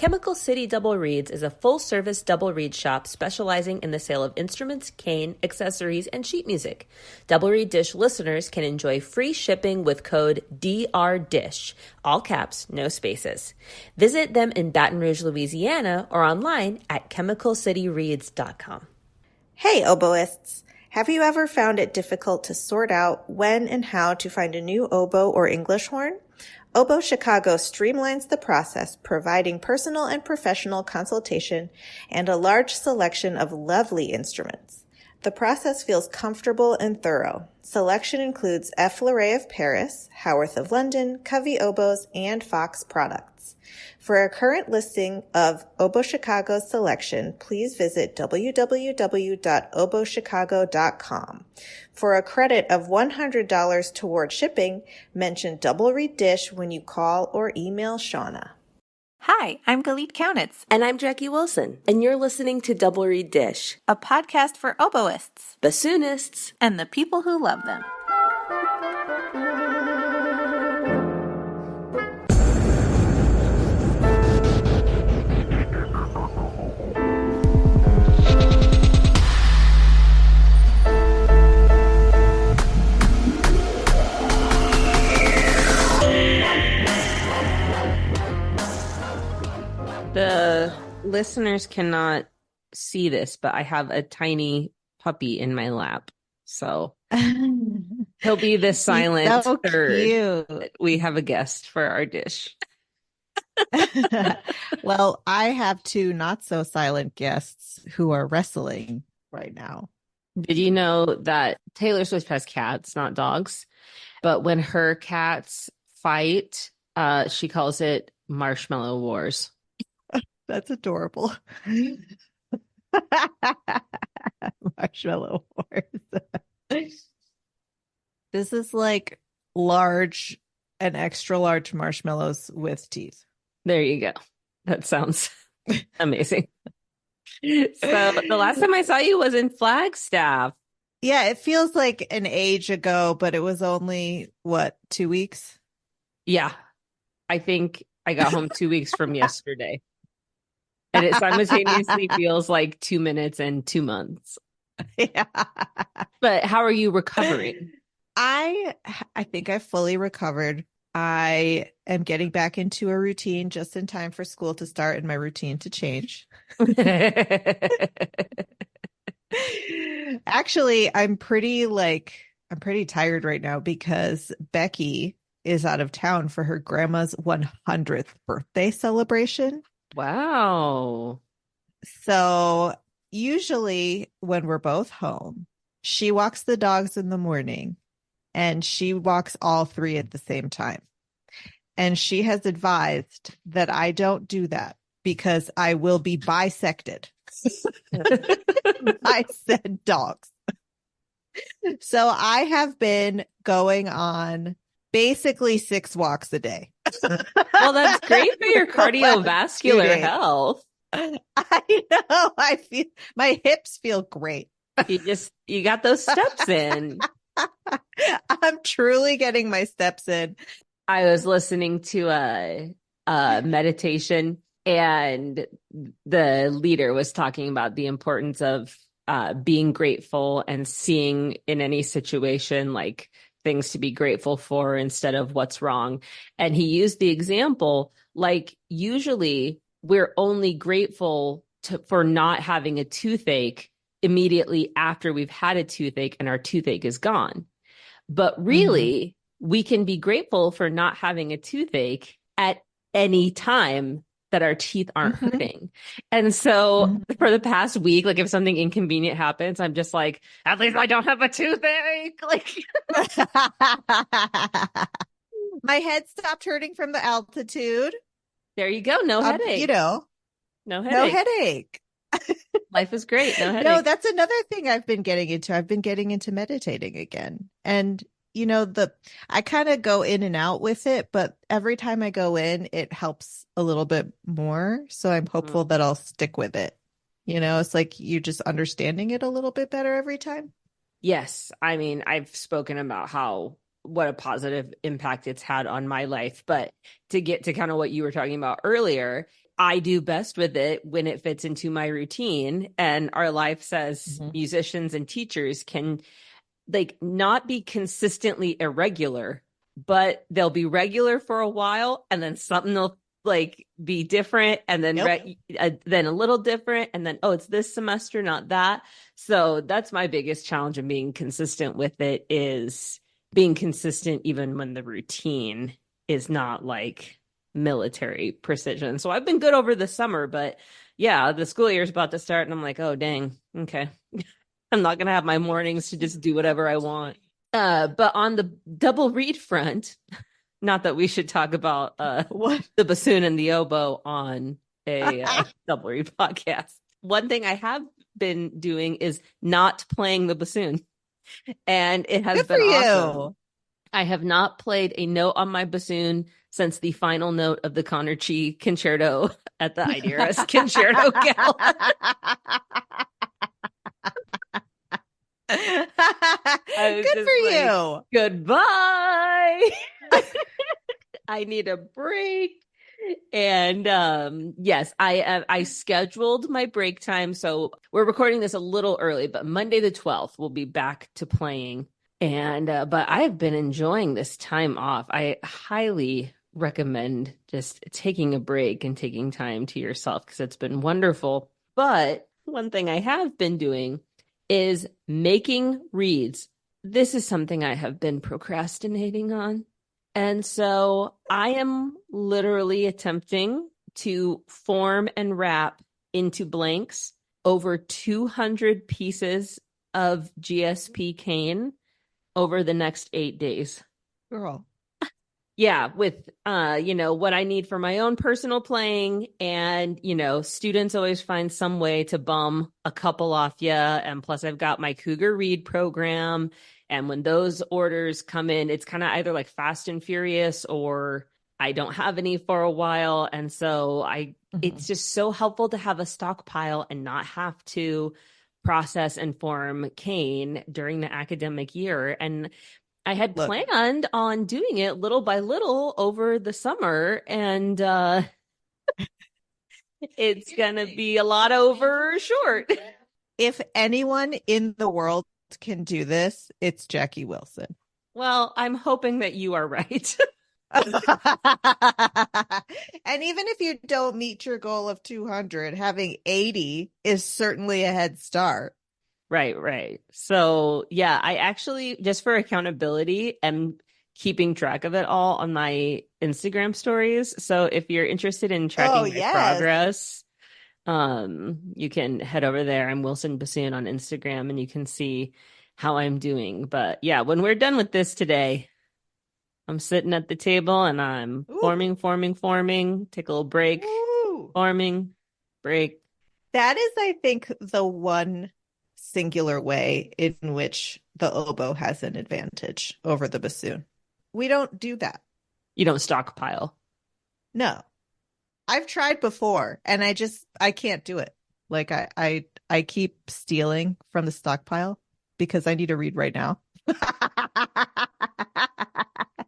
Chemical City Double Reeds is a full-service double reed shop specializing in the sale of instruments, cane, accessories, and sheet music. Double Reed Dish listeners can enjoy free shipping with code DRDISH, all caps, no spaces. Visit them in Baton Rouge, Louisiana, or online at chemicalcityreeds.com. Hey, oboists! Have you ever found it difficult to sort out when and how to find a new oboe or English horn? Oboe Chicago streamlines the process, providing personal and professional consultation and a large selection of lovely instruments. The process feels comfortable and thorough. Selection includes F. Larrey of Paris, Howarth of London, Covey Oboes, and Fox products. For a current listing of Oboe Chicago's selection, please visit www.oboechicago.com. For a credit of $100 toward shipping, mention Double Reed Dish when you call or email Shauna. Hi, I'm Galit Kaunitz. And I'm Jackie Wilson, and you're listening to Double Reed Dish, a podcast for oboists, bassoonists, and the people who love them. The listeners cannot see this, but I have a tiny puppy in my lap. So he'll be the silent third. Cute. We have a guest for our dish. Well, I have two not so silent guests who are wrestling right now. Did you know that Taylor Swift has cats, not dogs? But when her cats fight, she calls it Marshmallow Wars. That's adorable. Marshmallow Wars. This is like large and extra large marshmallows with teeth. There you go. That sounds amazing. So the last time I saw you was in Flagstaff. Yeah, it feels like an age ago, but it was only, 2 weeks? Yeah. I think I got home 2 weeks from yesterday. And it simultaneously feels like 2 minutes and 2 months. Yeah. But how are you recovering? I think I've fully recovered. I am getting back into a routine just in time for school to start and my routine to change. Actually, I'm pretty tired right now because Becky is out of town for her grandma's 100th birthday celebration. Wow. So usually when we're both home, she walks the dogs in the morning and she walks all three at the same time. And she has advised that I don't do that because I will be bisected by said dogs. So I have been going on basically 6 walks a day. Well, that's great for your cardiovascular health. I know. I feel my hips feel great. You got those steps in. I'm truly getting my steps in. I was listening to a meditation, and the leader was talking about the importance of being grateful and seeing in any situation like things to be grateful for instead of what's wrong. And he used the example, like usually we're only grateful for not having a toothache immediately after we've had a toothache and our toothache is gone. But really, we can be grateful for not having a toothache at any time that our teeth aren't hurting. And so for the past week, like if something inconvenient happens, I'm just like, at least I don't have a toothache. Like my head stopped hurting from the altitude. There you go. No headache. No headache. Life is great. No headache. No, that's another thing I've been getting into. I've been getting into meditating again. And I kind of go in and out with it, but every time I go in, it helps a little bit more. So I'm hopeful that I'll stick with it. It's like you're just understanding it a little bit better every time. Yes. I mean, I've spoken about what a positive impact it's had on my life, but to get to kind of what you were talking about earlier, I do best with it when it fits into my routine. And our life says musicians and teachers can like not be consistently irregular, but they'll be regular for a while and then something will like be different and then then a little different and then it's this semester, not that. So that's my biggest challenge in being consistent with it, is being consistent even when the routine is not like military precision. So I've been good over the summer, but yeah, the school year is about to start and I'm like, oh dang, okay. I'm not gonna have my mornings to just do whatever I want. But on the double reed front, not that we should talk about the bassoon and the oboe on a double reed podcast. One thing I have been doing is not playing the bassoon, and it has been awesome. I have not played a note on my bassoon since the final note of the Concerti concerto at the IDRS Concerto Gala. Good for you. Goodbye. I need a break. And yes, I scheduled my break time. So we're recording this a little early, but Monday the 12th we'll be back to playing. And but I have been enjoying this time off. I highly recommend just taking a break and taking time to yourself because it's been wonderful. But one thing I have been doing is making reeds. This is something I have been procrastinating on. And so I am literally attempting to form and wrap into blanks over 200 pieces of GSP cane over the next 8 days. Girl. Yeah, with what I need for my own personal playing, and students always find some way to bum a couple off you. And plus I've got my Cougar Reed program, and when those orders come in, it's kind of either like fast and furious or I don't have any for a while. And so it's just so helpful to have a stockpile and not have to process and form cane during the academic year. And I had planned on doing it little by little over the summer, and it's going to be a lot over short. If anyone in the world can do this, it's Jackie Wilson. Well, I'm hoping that you are right. And even if you don't meet your goal of 200, having 80 is certainly a head start. Right. So yeah, I actually, just for accountability, am keeping track of it all on my Instagram stories. So if you're interested in tracking my progress, you can head over there. I'm Wilson Bassoon on Instagram, and you can see how I'm doing. But yeah, when we're done with this today, I'm sitting at the table and I'm forming, take a little break, forming, break. That is, I think, the one singular way in which the oboe has an advantage over the bassoon. We don't do that. You don't stockpile. No. I've tried before and I can't do it. Like I keep stealing from the stockpile because I need to read right now.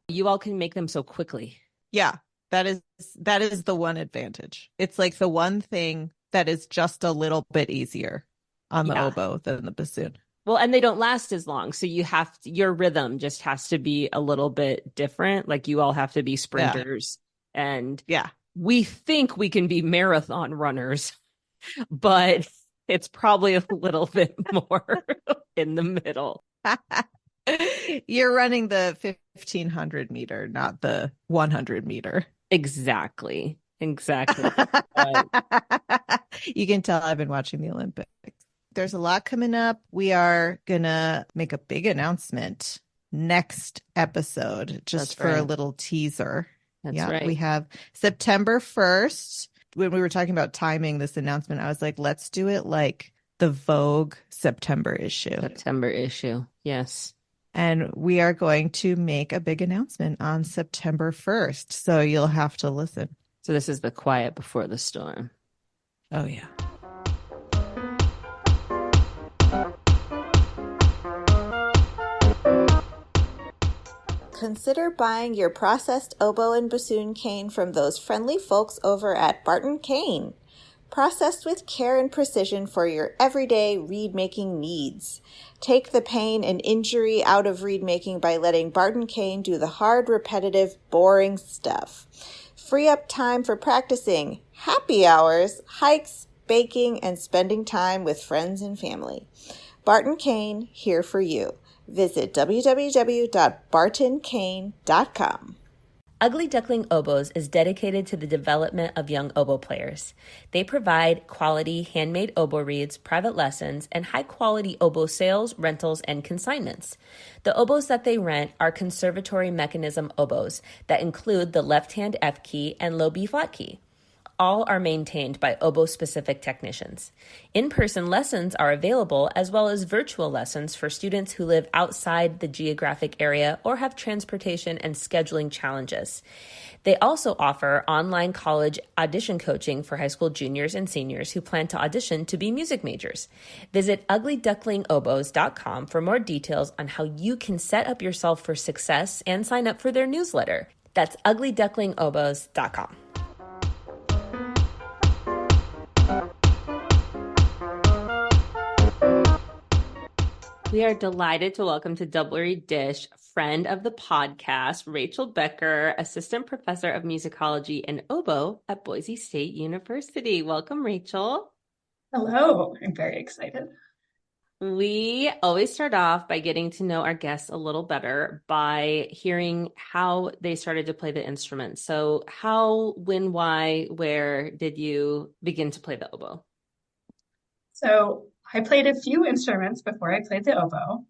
You all can make them so quickly. Yeah, that is the one advantage. It's like the one thing that is just a little bit easier on the oboe than the bassoon. Well, and they don't last as long. So your rhythm just has to be a little bit different. Like you all have to be sprinters. And we think we can be marathon runners, but it's probably a little bit more in the middle. You're running the 1500 meter, not the 100 meter. Exactly. You can tell I've been watching the Olympics. There's a lot coming up. We are going to make a big announcement next episode, just for a little teaser. That's right. We have September 1st. When we were talking about timing this announcement, I was like, let's do it like the Vogue September issue. Yes. And we are going to make a big announcement on September 1st. So you'll have to listen. So this is the quiet before the storm. Oh, yeah. consider buying your processed oboe and bassoon cane from those friendly folks over at Barton Cane. Processed with care and precision for your everyday reed-making needs. Take the pain and injury out of reed-making by letting Barton Cane do the hard, repetitive, boring stuff. Free up time for practicing, happy hours, hikes, baking, and spending time with friends and family. Barton Cane, here for you. Visit www.bartoncane.com. Ugly Duckling Oboes is dedicated to the development of young oboe players. They provide quality handmade oboe reeds, private lessons, and high-quality oboe sales, rentals, and consignments. The oboes that they rent are conservatory mechanism oboes that include the left-hand F key and low B flat key. All are maintained by oboe-specific technicians. In-person lessons are available, as well as virtual lessons for students who live outside the geographic area or have transportation and scheduling challenges. They also offer online college audition coaching for high school juniors and seniors who plan to audition to be music majors. Visit uglyducklingoboes.com for more details on how you can set up yourself for success and sign up for their newsletter. That's uglyducklingoboes.com. We are delighted to welcome to Doublery Dish, friend of the podcast, Rachel Becker, Assistant Professor of Musicology and Oboe at Boise State University. Welcome, Rachel. Hello, I'm very excited. We always start off by getting to know our guests a little better by hearing how they started to play the instrument. So how, when, why, where did you begin to play the oboe? So I played a few instruments before I played the oboe.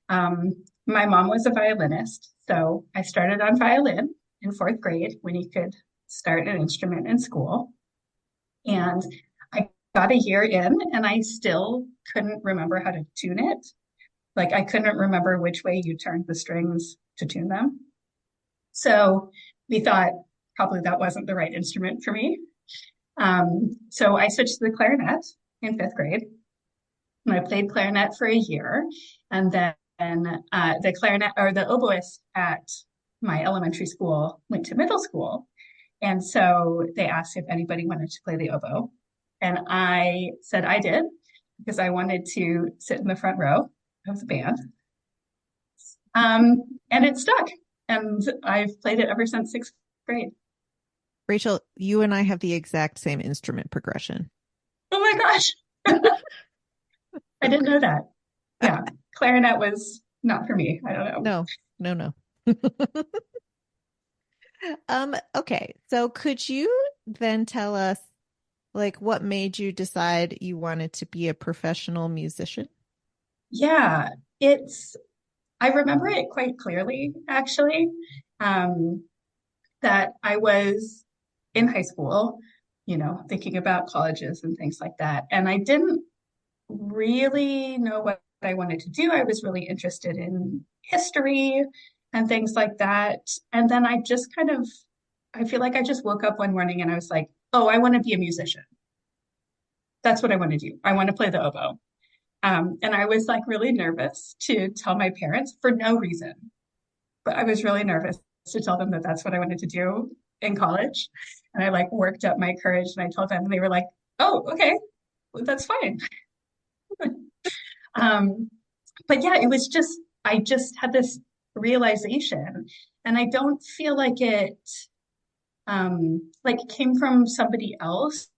My mom was a violinist, so I started on violin in fourth grade when you could start an instrument in school. And I got a year in and I still couldn't remember how to tune it. Like I couldn't remember which way you turned the strings to tune them. So we thought probably that wasn't the right instrument for me. So I switched to the clarinet in fifth grade. And I played clarinet for a year, and then the clarinet or the oboist at my elementary school went to middle school, and so they asked if anybody wanted to play the oboe, and I said I did because I wanted to sit in the front row of the band, and it stuck, and I've played it ever since sixth grade. Rachel, you and I have the exact same instrument progression. Oh my gosh. I didn't know that. Yeah, clarinet was not for me. I don't know. No. Okay, so could you then tell us, like, what made you decide you wanted to be a professional musician? Yeah, I remember it quite clearly, actually, that I was in high school, thinking about colleges and things like that. And I didn't really know what I wanted to do. I was really interested in history and things like that. And then I feel like I just woke up one morning and I was like, oh, I want to be a musician. That's what I want to do. I want to play the oboe. And I was like really nervous to tell my parents for no reason, but I was really nervous to tell them that that's what I wanted to do in college. And I like worked up my courage and I told them and they were like, oh, okay, well, that's fine. But yeah, I just had this realization and I don't feel like it came from somebody else,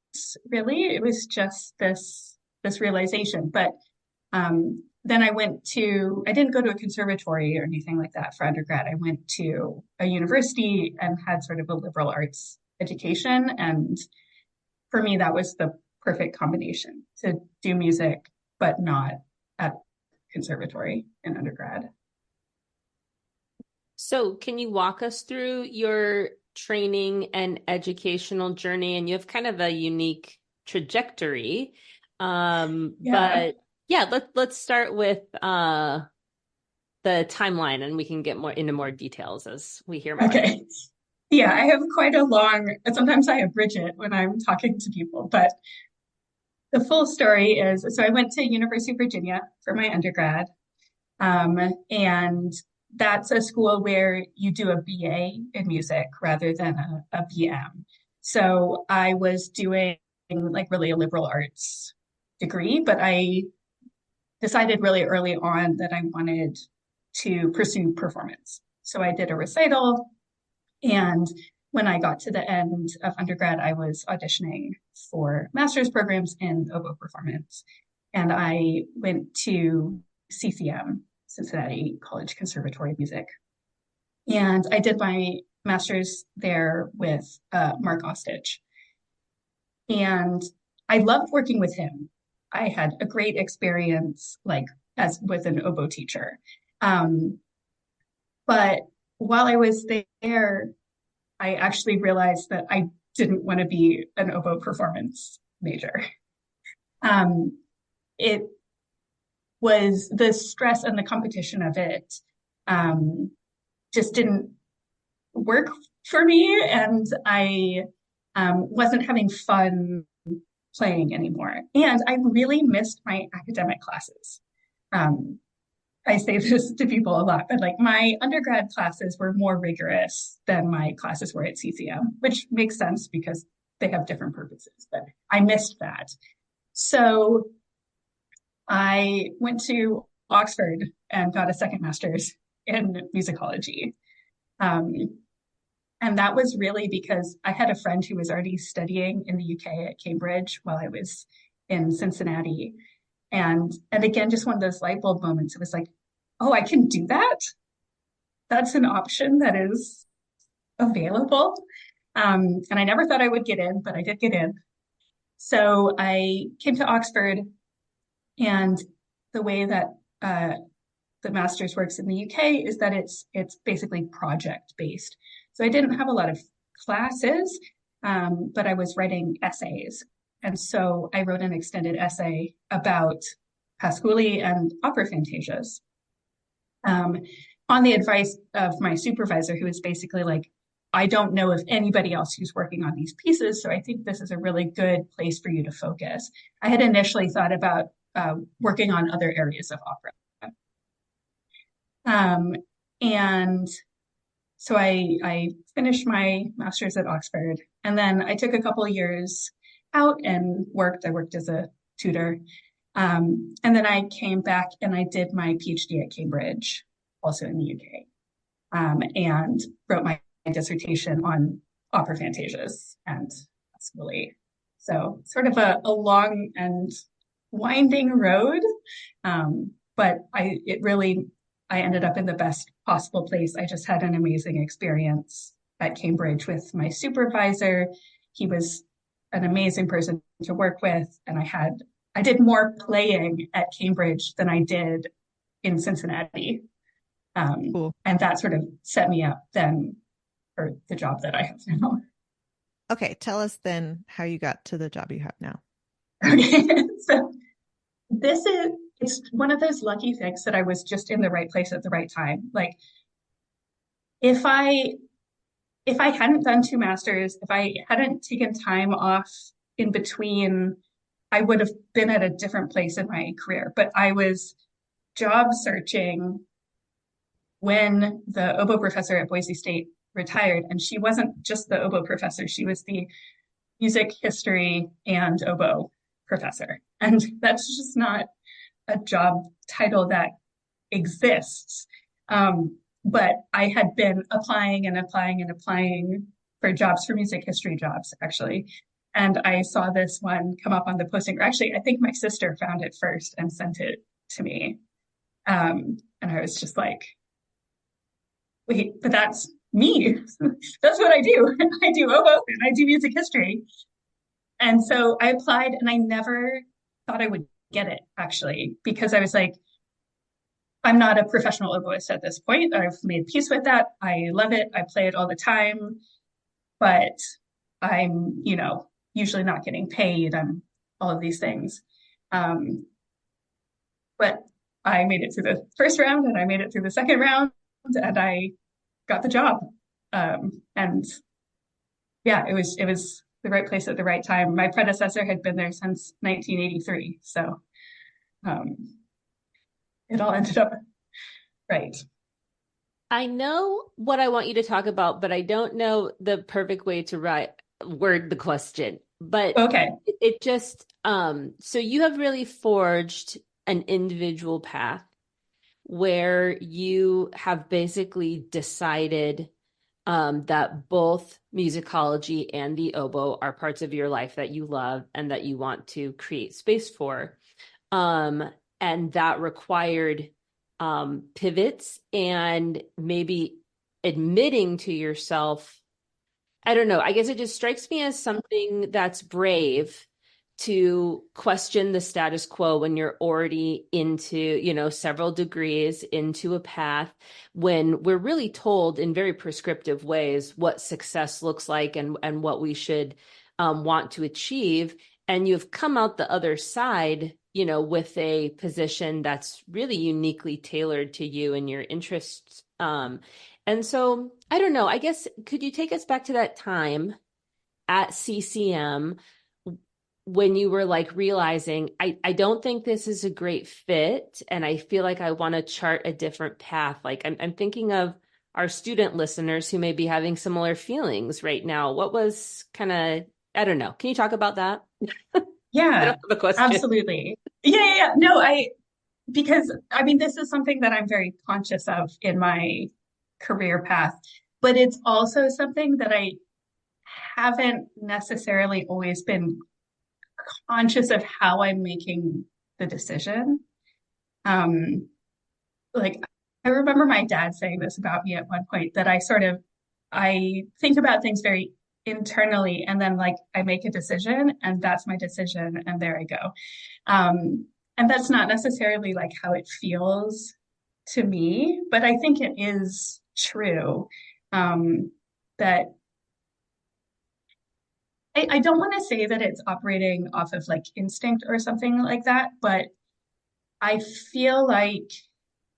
really. It was just this realization. But then I didn't go to a conservatory or anything like that for undergrad. I went to a university and had sort of a liberal arts education. And for me, that was the perfect combination to do music, but not at conservatory in undergrad. So can you walk us through your training and educational journey? And you have kind of a unique trajectory. But yeah, let's start with the timeline and we can get into more details as we hear more. Okay. Yeah, I have quite a sometimes I abridge it when I'm talking to people, but the full story is, so I went to University of Virginia for my undergrad, and that's a school where you do a BA in music rather than a BM. So I was doing like really a liberal arts degree, but I decided really early on that I wanted to pursue performance. So I did a recital, and when I got to the end of undergrad, I was auditioning for master's programs in oboe performance. And I went to CCM, Cincinnati College Conservatory of Music. And I did my master's there with Mark Ostich. And I loved working with him. I had a great experience, like as with an oboe teacher. But while I was there, I actually realized that I didn't want to be an oboe performance major. It was the stress and the competition of it just didn't work for me, and I wasn't having fun playing anymore. And I really missed my academic classes. I say this to people a lot, but like my undergrad classes were more rigorous than my classes were at CCM, which makes sense because they have different purposes, but I missed that. So I went to Oxford and got a second master's in musicology. And that was really because I had a friend who was already studying in the UK at Cambridge while I was in Cincinnati. And again, just one of those light bulb moments. It was like, oh, I can do that. That's an option that is available. And I never thought I would get in, but I did get in. So I came to Oxford, and the way that the master's works in the UK is that it's basically project based. So I didn't have a lot of classes, but I was writing essays. And so I wrote an extended essay about Pascoli and opera fantasias. On the advice of my supervisor, who was basically like, I don't know of anybody else who's working on these pieces, so I think this is a really good place for you to focus. I had initially thought about working on other areas of opera. And so I finished my master's at Oxford, and then I took a couple of years out and worked. I worked as a tutor. And then I came back and I did my PhD at Cambridge, also in the UK, and wrote my dissertation on opera fantasias and Pascoli. So sort of a long and winding road, but I ended up in the best possible place. I just had an amazing experience at Cambridge with my supervisor. He was an amazing person to work with, and I did more playing at Cambridge than I did in Cincinnati. Cool. And that sort of set me up then for the job that I have now. Okay, tell us then how you got to the job you have now. Okay, so it's one of those lucky things that I was just in the right place at the right time. Like if I hadn't done 2 masters, if I hadn't taken time off in between, I would have been at a different place in my career. But I was job searching when the oboe professor at Boise State retired, and she wasn't just the oboe professor, she was the music history and oboe professor. And that's just not a job title that exists. But I had been applying and applying and applying for jobs, for music history jobs, actually. And I saw this one come up on the posting. Actually, I think my sister found it first and sent it to me. And I was just like, wait, but that's me. That's what I do. I do oboe and I do music history. And so I applied, and I never thought I would get it, actually, because I was like, I'm not a professional oboist at this point. I've made peace with that. I love it. I play it all the time, but I'm, usually not getting paid. I'm all of these things. But I made it through the first round, and I made it through the second round, and I got the job. And yeah, it was the right place at the right time. My predecessor had been there since 1983. So it all ended up right. I know what I want you to talk about, but I don't know the perfect way to word the question. But Okay. it just so you have really forged an individual path where you have basically decided that both musicology and the oboe are parts of your life that you love and that you want to create space for. Um, and that required pivots and maybe admitting to yourself, I don't know, I guess it just strikes me as something that's brave to question the status quo when you're already into, several degrees into a path, when we're really told in very prescriptive ways what success looks like and what we should want to achieve. And you've come out the other side, with a position that's really uniquely tailored to you and your interests. And so I don't know, I guess, could you take us back to that time at CCM when you were like realizing, I don't think this is a great fit, and I feel like I want to chart a different path. Like I'm thinking of our student listeners who may be having similar feelings right now. What was kind of, I don't know. Can you talk about that? I Yeah, don't have a question. absolutely. Yeah. No, because I mean, this is something that I'm very conscious of in my career path, but it's also something that I haven't necessarily always been conscious of how I'm making the decision. Like I remember my dad saying this about me at one point, that I think about things very internally, and then like I make a decision and that's my decision and there I go. And that's not necessarily like how it feels to me, but I think it is true. That I don't want to say that it's operating off of like instinct or something like that, but I feel like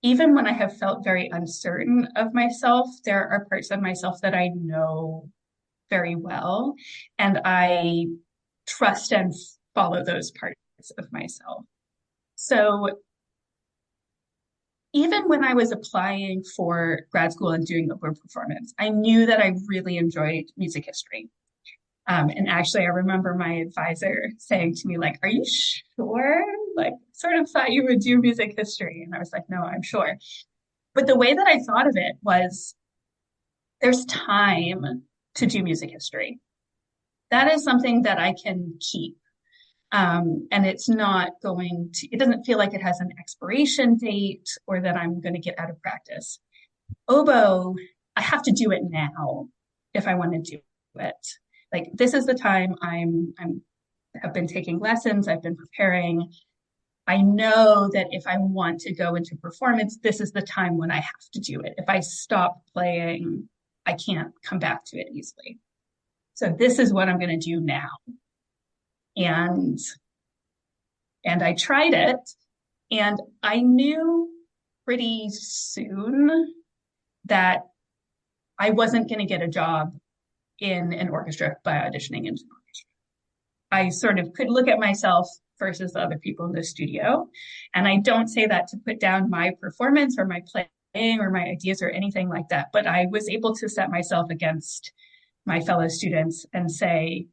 even when I have felt very uncertain of myself, there are parts of myself that I know very well, and I trust and follow those parts of myself. So even when I was applying for grad school and doing open performance, I knew that I really enjoyed music history. And actually, I remember my advisor saying to me, like, are you sure? Like, sort of thought you would do music history. And I was like, no, I'm sure. But the way that I thought of it was there's time to do music history. That is something that I can keep. And it's not going to, it doesn't feel like it has an expiration date or that I'm going to get out of practice. Oboe, I have to do it now if I want to do it. Like this is the time have been taking lessons, I've been preparing. I know that if I want to go into performance, this is the time when I have to do it. If I stop playing, I can't come back to it easily. So this is what I'm going to do now. And I tried it, and I knew pretty soon that I wasn't going to get a job in an orchestra by auditioning into an orchestra. I sort of could look at myself versus the other people in the studio. And I don't say that to put down my performance or my playing or my ideas or anything like that, but I was able to set myself against my fellow students and say,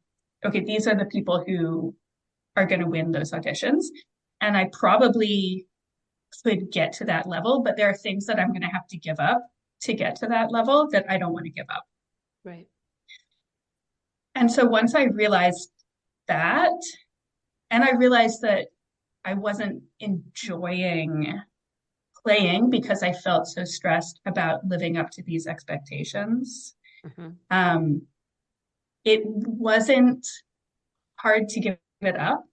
okay, these are the people who are going to win those auditions. And I probably could get to that level, but there are things that I'm going to have to give up to get to that level that I don't want to give up. Right. And so once I realized that, and I realized that I wasn't enjoying playing because I felt so stressed about living up to these expectations. Mm-hmm. It wasn't hard to give it up.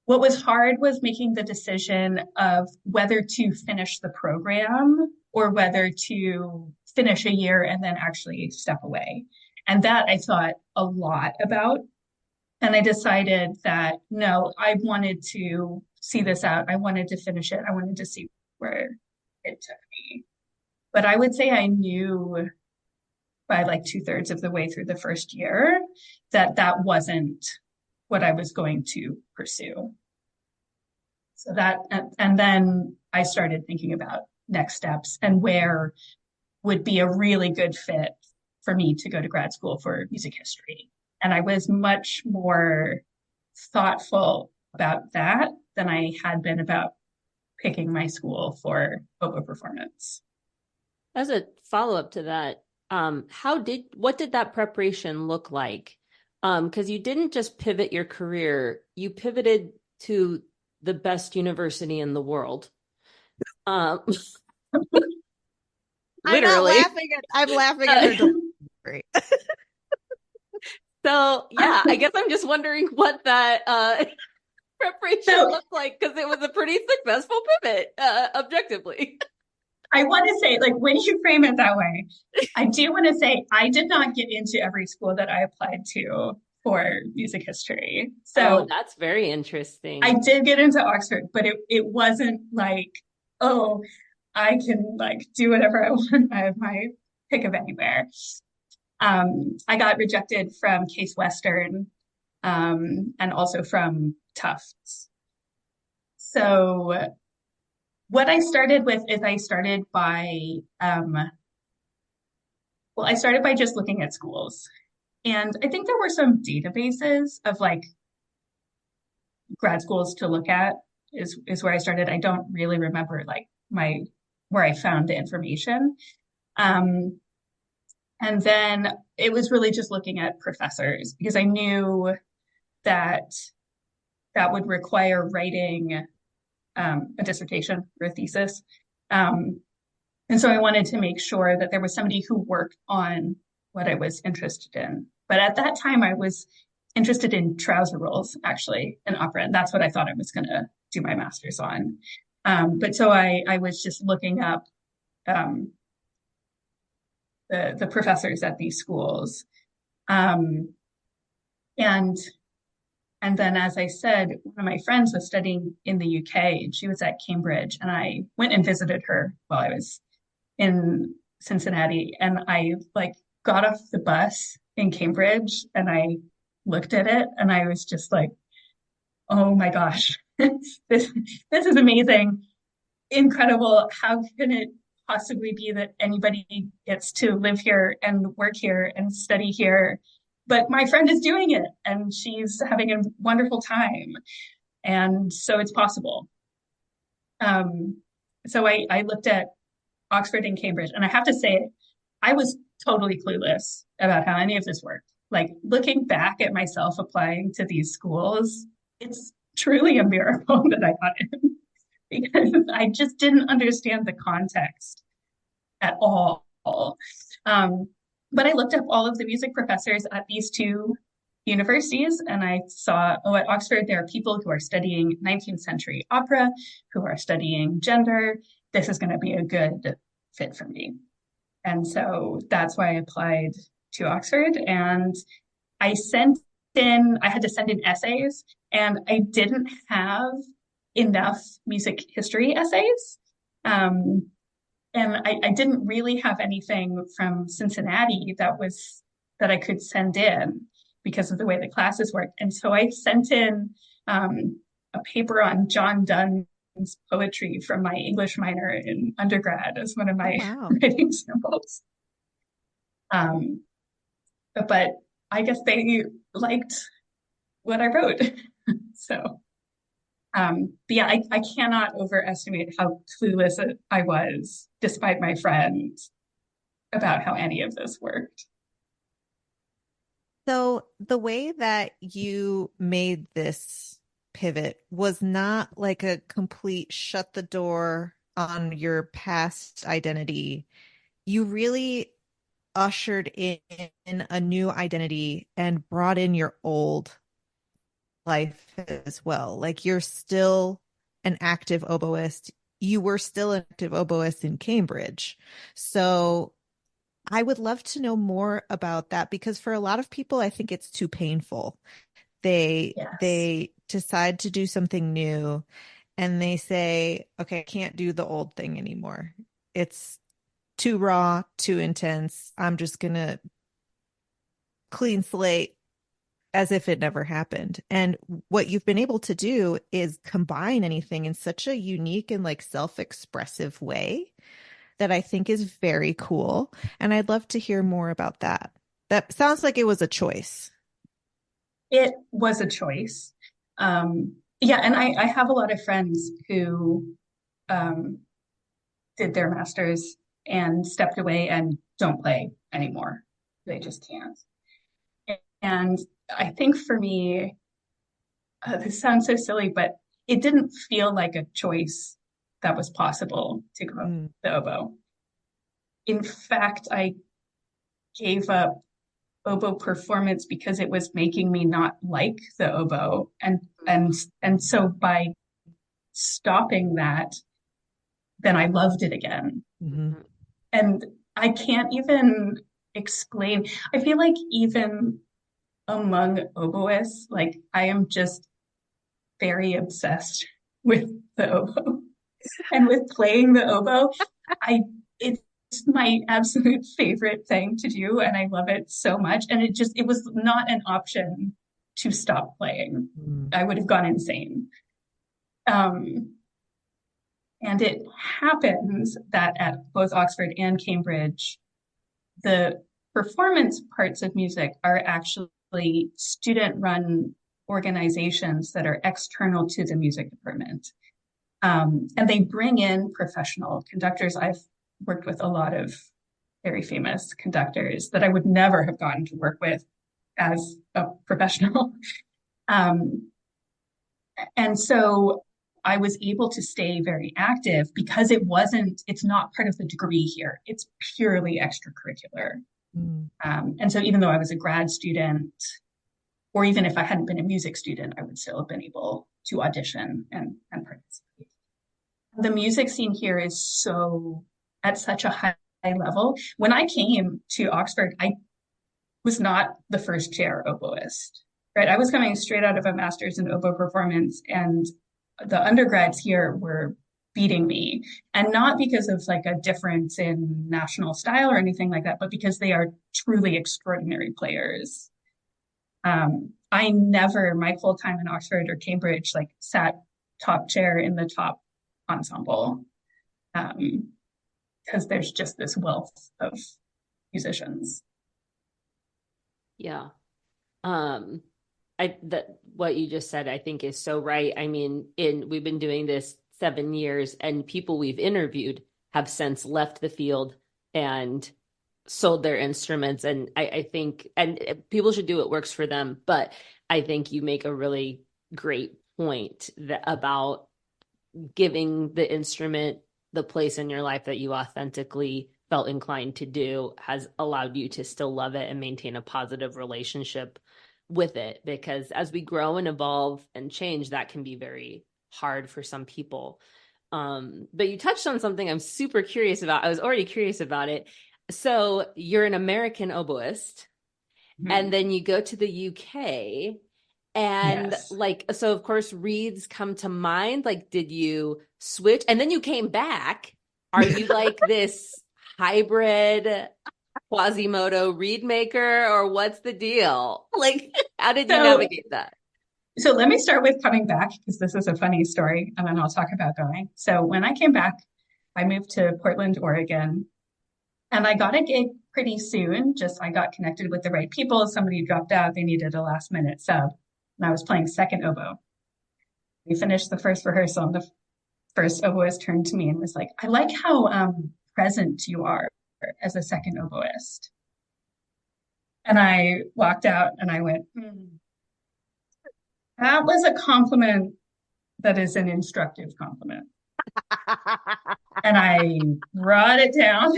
What was hard was making the decision of whether to finish the program or whether to finish a year and then actually step away. And that I thought a lot about. And I decided that no, I wanted to see this out. I wanted to finish it. I wanted to see where it took me. But I would say I knew by like 2/3 of the way through the first year that that wasn't what I was going to pursue. So that, and then I started thinking about next steps and where would be a really good fit for me to go to grad school for music history. And I was much more thoughtful about that than I had been about picking my school for oboe performance. As a follow-up to that, what did that preparation look like? Because you didn't just pivot your career, you pivoted to the best university in the world. I'm Literally. I'm laughing at her delivery. So yeah, I guess I'm just wondering what that preparation looked like, because it was a pretty successful pivot, objectively. I want to say, like, when you frame it that way, I do want to say I did not get into every school that I applied to for music history. So that's very interesting. I did get into Oxford, but it wasn't like, oh, I can like do whatever I want. I have my pick of anywhere. I got rejected from Case Western, and also from Tufts. So what I started with is I started by just looking at schools. And I think there were some databases of like grad schools to look at is where I started. I don't really remember like where I found the information. And then it was really just looking at professors, because I knew that would require writing a dissertation or a thesis. And so I wanted to make sure that there was somebody who worked on what I was interested in. But at that time, I was interested in trouser rolls, actually, in opera. And that's what I thought I was going to do my master's on. But so I was just looking up the professors at these schools. And then, as I said, one of my friends was studying in the UK, and she was at Cambridge. And I went and visited her while I was in Cincinnati. And I like got off the bus in Cambridge and I looked at it and I was just like, oh my gosh, this is amazing, incredible. How can it possibly be that anybody gets to live here and work here and study here? But my friend is doing it and she's having a wonderful time. And so it's possible. So I looked at Oxford and Cambridge, and I have to say, I was totally clueless about how any of this worked. Like looking back at myself applying to these schools, it's truly a miracle that I got in, because I just didn't understand the context at all. But I looked up all of the music professors at these two universities, and I saw, at Oxford, there are people who are studying 19th century opera, who are studying gender. This is going to be a good fit for me. And so that's why I applied to Oxford. And I had to send in essays, and I didn't have enough music history essays. And I didn't really have anything from Cincinnati that I could send in because of the way the classes worked. And so I sent in a paper on John Donne's poetry from my English minor in undergrad as one of my writing samples. But I guess they liked what I wrote. So, but yeah, I cannot overestimate how clueless I was, despite my friends, about how any of this worked. So the way that you made this pivot was not like a complete shut the door on your past identity. You really ushered in a new identity and brought in your old life as well. Like you're still an active oboist. You were still an active oboist in Cambridge. So I would love to know more about that, because for a lot of people, I think it's too painful. They decide to do something new and they say, okay, I can't do the old thing anymore. It's too raw, too intense. I'm just going to clean slate as if it never happened. And what you've been able to do is combine anything in such a unique and like self-expressive way that I think is very cool. And I'd love to hear more about that. That sounds like it was a choice. It was a choice. Yeah, and I have a lot of friends who did their masters and stepped away and don't play anymore. They just can't. And I think for me, this sounds so silly, but it didn't feel like a choice that was possible to go up the oboe. In fact, I gave up oboe performance because it was making me not like the oboe. And so by stopping that, then I loved it again. Mm-hmm. And I can't even explain. I feel like even among oboists, like I am just very obsessed with the oboe and with playing the oboe. It's my absolute favorite thing to do, and I love it so much. And it was not an option to stop playing. I would have gone insane. And it happens that at both Oxford and Cambridge, the performance parts of music are actually student-run organizations that are external to the music department. And they bring in professional conductors. I've worked with a lot of very famous conductors that I would never have gotten to work with as a professional. And so I was able to stay very active because it's not part of the degree here. It's purely extracurricular. And so even though I was a grad student, or even if I hadn't been a music student, I would still have been able to audition and participate. The music scene here is at such a high level. When I came to Oxford, I was not the first chair oboist, right? I was coming straight out of a master's in oboe performance, and the undergrads here were beating me, and not because of like a difference in national style or anything like that, but because they are truly extraordinary players. I never, my whole time in Oxford or Cambridge, like sat top chair in the top ensemble, because there's just this wealth of musicians. Yeah. What you just said, I think is so right. I mean, we've been doing this 7 years, and people we've interviewed have since left the field and sold their instruments. And I think, and people should do what works for them. But I think you make a really great point about giving the instrument the place in your life that you authentically felt inclined to do has allowed you to still love it and maintain a positive relationship with it. Because as we grow and evolve and change, that can be very hard for some people. But you touched on something I'm super curious about. I was already curious about it. So you're an American oboist, and then you go to the UK, and Yes. so of course reeds come to mind. Like, did you switch and then you came back? Are you like this hybrid Quasimodo reed maker, or what's the deal? Like, how did you navigate that? So let me start with coming back, because this is a funny story, and then I'll talk about going. So when I came back, I moved to Portland, Oregon, and I got a gig pretty soon. I got connected with the right people. Somebody dropped out. They needed a last minute sub, and I was playing second oboe. We finished the first rehearsal, and the first oboist turned to me and was like, "I like how present you are as a second oboist." And I walked out and I went, that was a compliment that is an instructive compliment. And I brought it down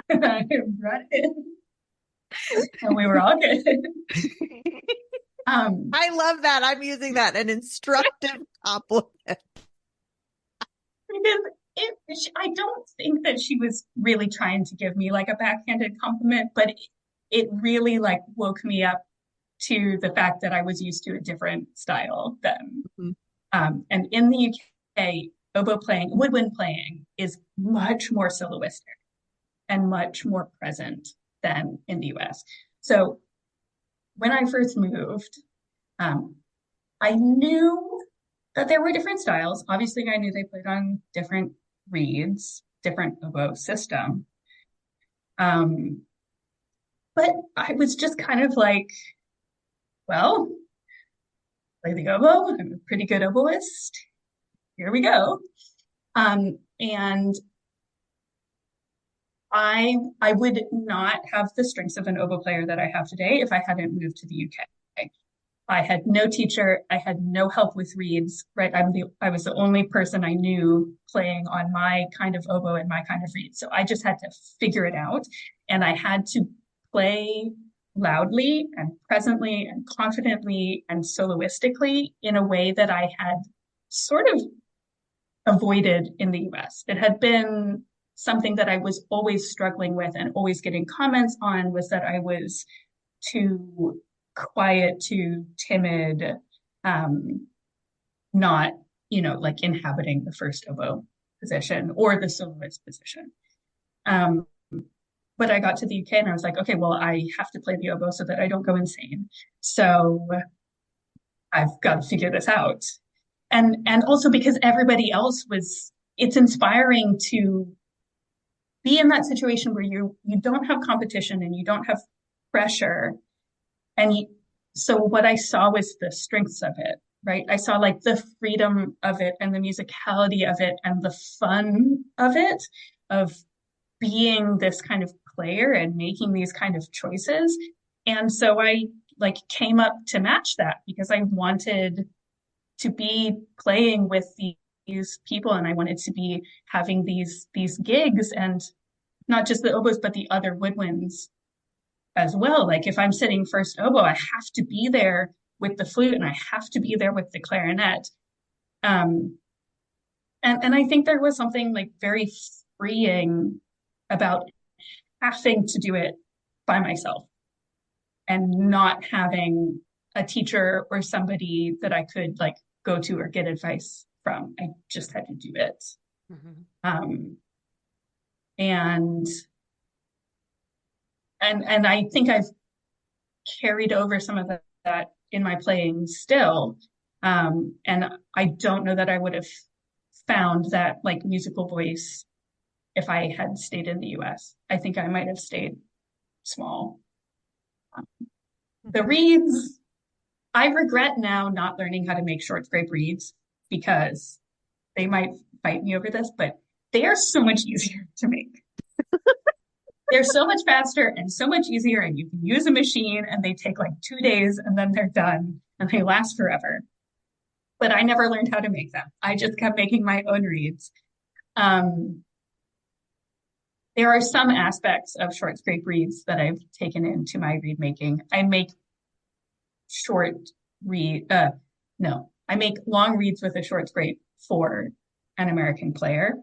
and I brought it in, and we were all good. I love that. I'm using that, an instructive compliment. Because I don't think that she was really trying to give me like a backhanded compliment, but it really like woke me up to the fact that I was used to a different style then. And in the UK, oboe playing, woodwind playing is much more soloistic and much more present than in the US. So when I first moved, I knew that there were different styles. Obviously, I knew they played on different reeds, different oboe system. But I was just kind of like, well, play the oboe. I'm a pretty good oboist. Here we go. And I would not have the strengths of an oboe player that I have today if I hadn't moved to the UK. I had no teacher. I had no help with reeds, right? I was the only person I knew playing on my kind of oboe and my kind of reed. So I just had to figure it out. And I had to play loudly and presently and confidently and soloistically in a way that I had sort of avoided in the US. It had been something that I was always struggling with and always getting comments on, was that I was too quiet, too timid, not, like inhabiting the first oboe position or the soloist position. But I got to the UK and I was like, okay, well, I have to play the oboe so that I don't go insane. So I've got to figure this out. And also because everybody else it's inspiring to be in that situation where you don't have competition and you don't have pressure. So what I saw was the strengths of it, right? I saw like the freedom of it and the musicality of it and the fun of it, of being this kind of player and making these kind of choices. And so I like came up to match that because I wanted to be playing with these people and I wanted to be having these gigs, and not just the oboes, but the other woodwinds as well. Like if I'm sitting first oboe, I have to be there with the flute and I have to be there with the clarinet. And I think there was something like very freeing about having to do it by myself and not having a teacher or somebody that I could like go to or get advice from. I just had to do it. Mm-hmm. And I think I've carried over some of that in my playing still. And I don't know that I would have found that like musical voice if I had stayed in the US. I think I might have stayed small. The reeds, I regret now not learning how to make short scrape reeds because they might fight me over this, but they are so much easier to make. They're so much faster and so much easier, and you can use a machine and they take like 2 days and then they're done and they last forever. But I never learned how to make them. I just kept making my own reeds. There are some aspects of short scrape reeds that I've taken into my reed making. I make I make long reeds with a short scrape for an American player.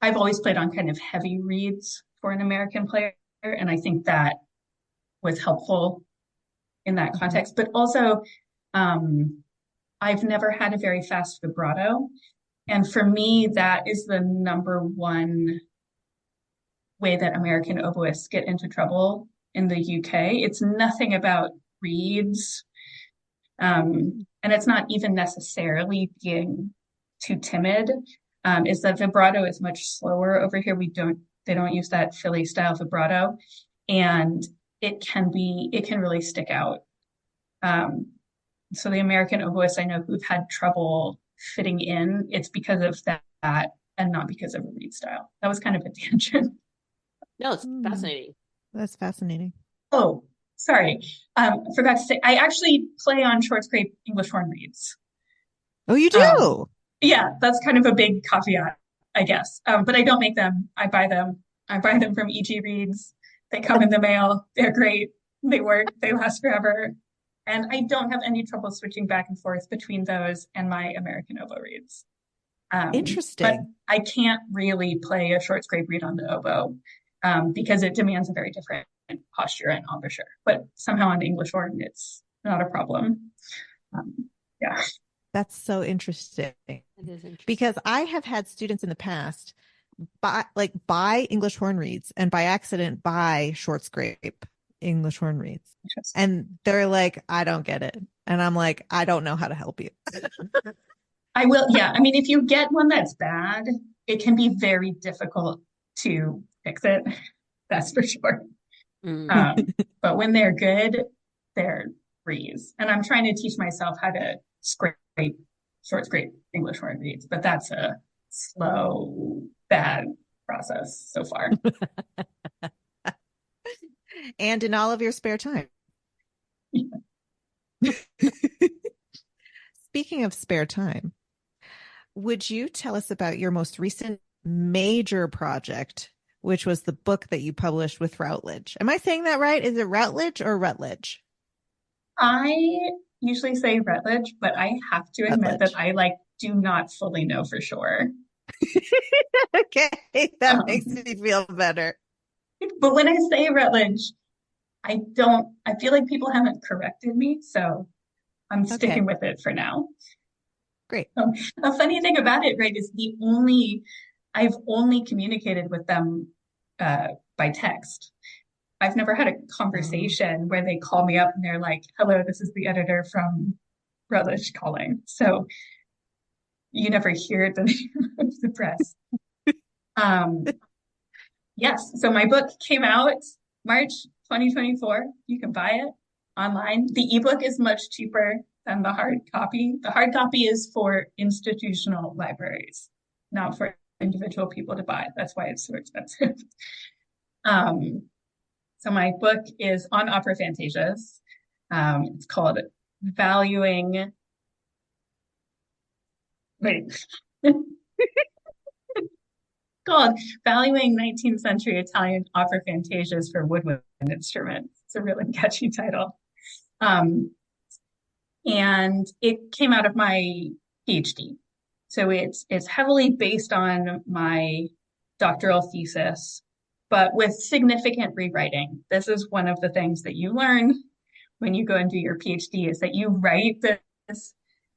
I've always played on kind of heavy reeds for an American player, and I think that was helpful in that context. But also, I've never had a very fast vibrato. And for me, that is the number one way that American oboists get into trouble in the UK. It's nothing about reeds. And it's not even necessarily being too timid. Is that vibrato is much slower over here. They don't use that Philly style vibrato, and it can really stick out. So the American oboists I know who've had trouble fitting in, it's because of that and not because of a reed style. That was kind of a tangent. No, it's fascinating. That's fascinating. Oh, sorry. Forgot to say, I actually play on short scrape English horn reeds. Oh, you do? Yeah, that's kind of a big caveat, I guess. But I don't make them. I buy them. I buy them from EG Reeds. They come in the mail. They're great. They work. They last forever. And I don't have any trouble switching back and forth between those and my American oboe reeds. Interesting. But I can't really play a short scrape reed on the oboe because it demands a very different posture and embouchure. But somehow on the English horn, it's not a problem. Yeah. That's so interesting. It is interesting. Because I have had students in the past buy English horn reeds and by accident buy short scrape English horn reeds. And they're like, I don't get it. And I'm like, I don't know how to help you. I will. Yeah. I mean, if you get one that's bad, it can be very difficult to fix it. That's for sure. Mm. But when they're good, they're breeze. And I'm trying to teach myself how to short scrape English word reads, but that's a slow, bad process so far. And in all of your spare time. Speaking of spare time, would you tell us about your most recent major project, which was the book that you published with Routledge? Am I saying that right? Is it Routledge or Rutledge? I usually say Rutledge, but I have to admit that Rutledge. I do not fully know for sure. Okay, that makes me feel better. But when I say Rutledge, I feel like people haven't corrected me, so I'm sticking with it for now. Great. A funny thing about it, right, is I've only communicated with them by text. I've never had a conversation where they call me up and they're like, hello, this is the editor from Rutledge calling. So you never hear the name of the press. Yes, so my book came out March 2024. You can buy it online. The ebook is much cheaper than the hard copy. The hard copy is for institutional libraries, not for individual people to buy. That's why it's so expensive. So my book is on opera fantasias. It's called Valuing. Wait. Called Valuing 19th Century Italian Opera Fantasias for Woodwind Instruments. It's a really catchy title. And it came out of my PhD. So it's heavily based on my doctoral thesis, but with significant rewriting. This is one of the things that you learn when you go and do your PhD, is that you write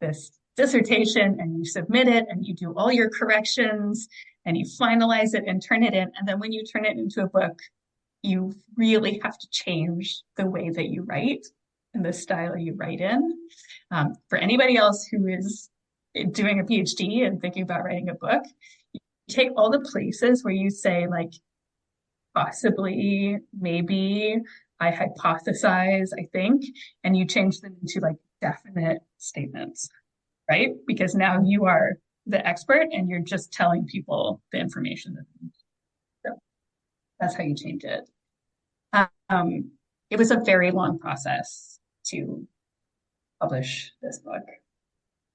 this dissertation and you submit it and you do all your corrections and you finalize it and turn it in. And then when you turn it into a book, you really have to change the way that you write and the style you write in. For anybody else who is doing a PhD and thinking about writing a book, you take all the places where you say, like, possibly, maybe, I hypothesize, I think, and you change them into like definite statements, right? Because now you are the expert and you're just telling people the information that they need. So that's how you change it. It was a very long process to publish this book.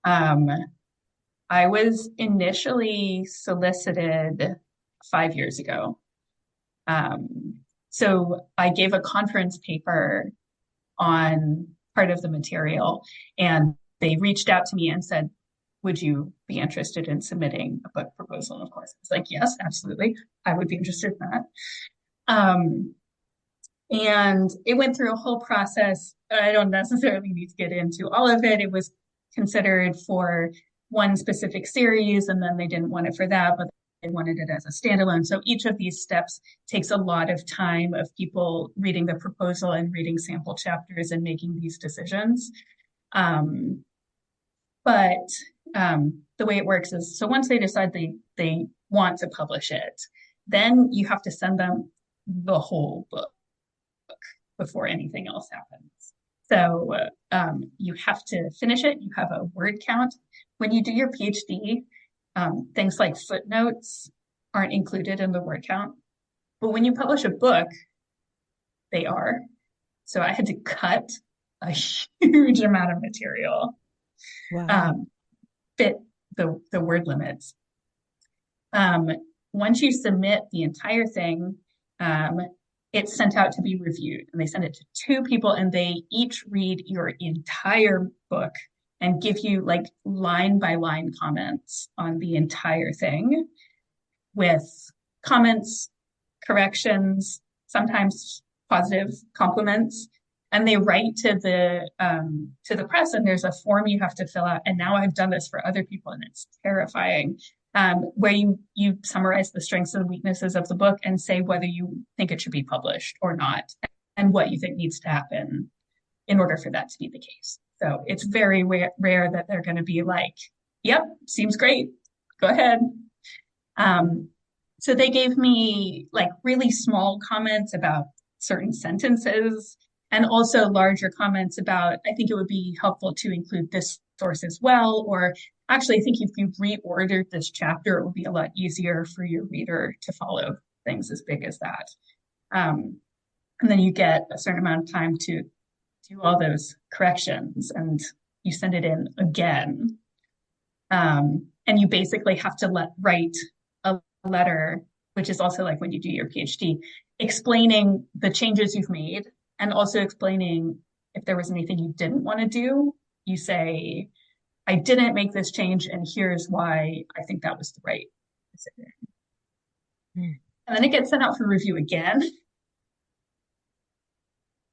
I was initially solicited 5 years ago. So I gave a conference paper on part of the material, and they reached out to me and said, would you be interested in submitting a book proposal? And of course, I was like, yes, absolutely. I would be interested in that. And it went through a whole process. I don't necessarily need to get into all of it. It was considered for one specific series, and then they didn't want it for that, but they wanted it as a standalone. So each of these steps takes a lot of time of people reading the proposal and reading sample chapters and making these decisions. But the way it works is, so once they decide they want to publish it, then you have to send them the whole book before anything else happens. So you have to finish it. You have a word count. When you do your PhD, things like footnotes aren't included in the word count. But when you publish a book, they are. So I had to cut a huge amount of material. Wow. Fit the word limits. Once you submit the entire thing, it's sent out to be reviewed, and they send it to 2 people, and they each read your entire book and give you like line by line comments on the entire thing, with comments, corrections, sometimes positive compliments. And they write to the press, and there's a form you have to fill out. And now I've done this for other people, and it's terrifying, where you summarize the strengths and weaknesses of the book and say whether you think it should be published or not, and what you think needs to happen in order for that to be the case. So it's very rare that they're going to be like, yep, seems great. Go ahead. Um, so they gave me like really small comments about certain sentences and also larger comments about, I think it would be helpful to include this source as well. Or actually, I think if you reordered this chapter, it would be a lot easier for your reader to follow things as big as that. And then you get a certain amount of time to do all those corrections and you send it in again. And you basically have to write a letter, which is also like when you do your PhD, explaining the changes you've made and also explaining if there was anything you didn't want to do. You say, I didn't make this change, and here's why I think that was the right decision. And then it gets sent out for review again.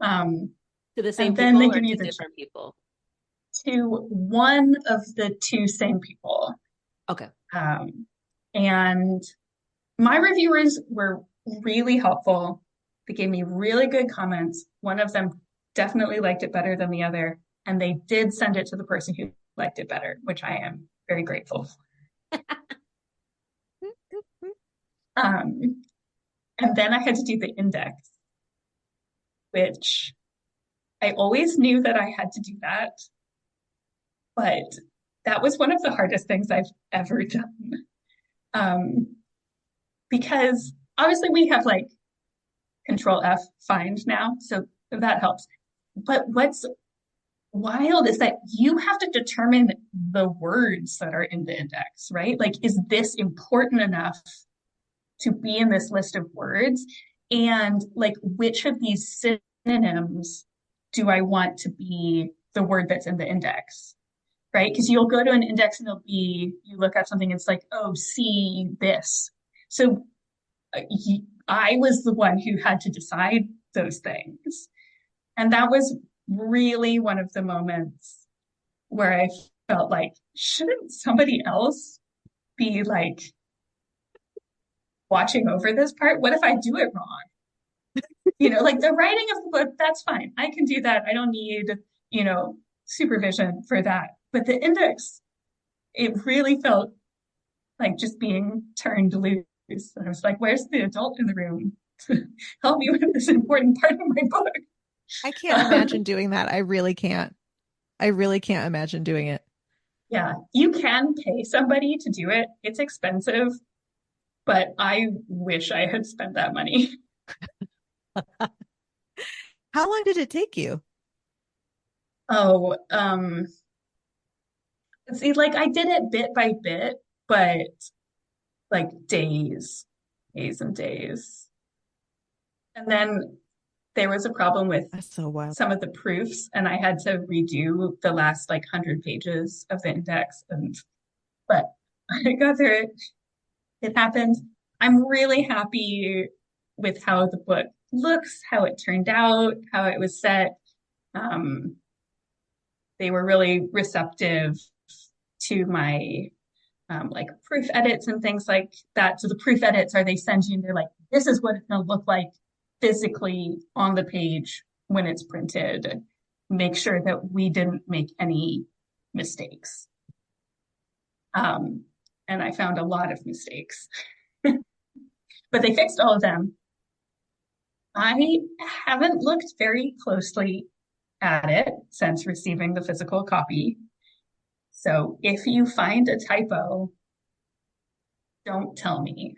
To the same and then they people or give you to the different people? to one of the two same people. Okay. And my reviewers were really helpful. They gave me really good comments. One of them definitely liked it better than the other, and they did send it to the person who liked it better, which I am very grateful for. And then I had to do the index, which I always knew that I had to do that, but that was one of the hardest things I've ever done. Because obviously we have like Control F find now, so that helps. But what's wild is that you have to determine the words that are in the index, right? Like, is this important enough to be in this list of words? And like, which of these synonyms do I want to be the word that's in the index? Right? Because you'll go to an index and you look at something, it's like, oh, see this. So I was the one who had to decide those things. And that was really one of the moments where I felt like, shouldn't somebody else be like watching over this part? What if I do it wrong? Like the writing of the book, that's fine. I can do that. I don't need, supervision for that. But the index, it really felt like just being turned loose. And I was like, where's the adult in the room to help me with this important part of my book? I can't imagine doing that. I really can't. I really can't imagine doing it. Yeah, you can pay somebody to do it. It's expensive, but I wish I had spent that money. How long did it take you? Oh, see, like I did it bit by bit, but like days and days. And then there was a problem with That's so wild. some of the proofs, and I had to redo the last like 100 pages of the index. But I got through it. It happened. I'm really happy with how the book looks, how it turned out, how it was set. They were really receptive to my like proof edits and things like that. So the proof edits are they send you and they're like, this is what it's going to look like physically on the page when it's printed. Make sure that we didn't make any mistakes. And I found a lot of mistakes, but they fixed all of them. I haven't looked very closely at it since receiving the physical copy. So if you find a typo, don't tell me.